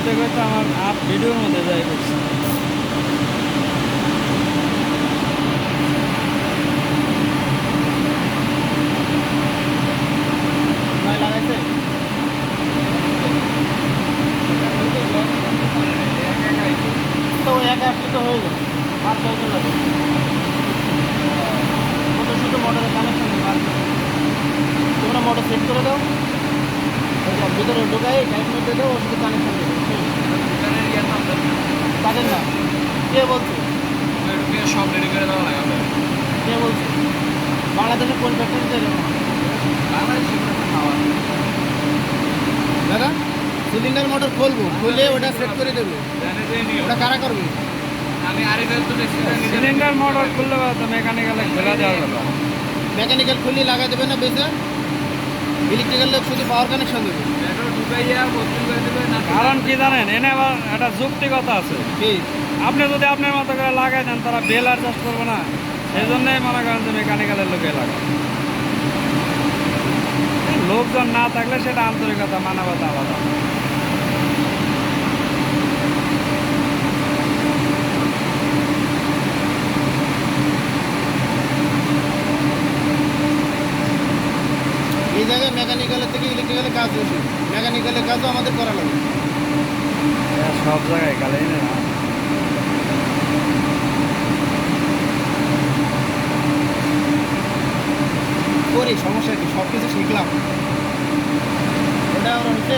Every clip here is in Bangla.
কইতে কইতে আমার হাত ভিডিওর মধ্যে যাই করছে। লাগাইছে তো একা আসলে তো হয়ে যাবে, আর চলতে যাবে। ওটা শুধু মোটরের কানেকশন তোমরা মোটর সেট করে দাও, ভিতরে ঢুকাই টাইট মধ্যে দাও, ওর সাথে কানেকশন দেবে। তাদের না, কে বলছে? সব রেডি করে দেওয়া লাগাবে। কে বলছে? বাংলাদেশের কোন ফ্যাক্টরিতে এরকম? দাদা সিলিন্ডার মোটর খুলবো, খুলে ওটা সেট করে দেবে, ওটা কারা করবে? আমি আরিফেল তো দেখছি সিলিন্ডার মোটর খুললে তো মেকানিক্যালে খোলা দেওয়া যাবে। মেকানিক্যাল খুলে লাগা দেবে না বেসে, ইলেকট্রিক্যাল লোক শুধু পাওয়ার কানেকশন দেবে। কারণ কি জানেন, এনে আবার একটা যুক্তিকতা আছে। কি? আপনি যদি আপনার মতো করে লাগাই দেন, তারা বেল আর চাষ করবে না। সেই জন্যই মনে করেন যে মেকানিক্যালের লোকে লাগায়। লোকজন না থাকলে সেটা আন্তরিকতা, মানবতা আলাদা। এই জায়গায় মেকানিক্যালের থেকে ইলেকট্রিক্যালের কাজ বেশি, মেকানিক্যালের কাজও আমাদের করা লাগে। সব জায়গায় গালেই না। করি, সমস্যা কি, সব কিছু শিখলাম। ওটা আমরা হচ্ছে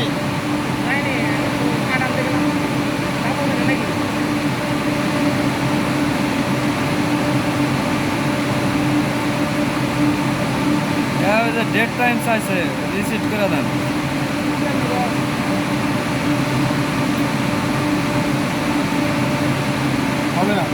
ডেট টাইম চাইছে, রিসিভ করে দেন। হবে না।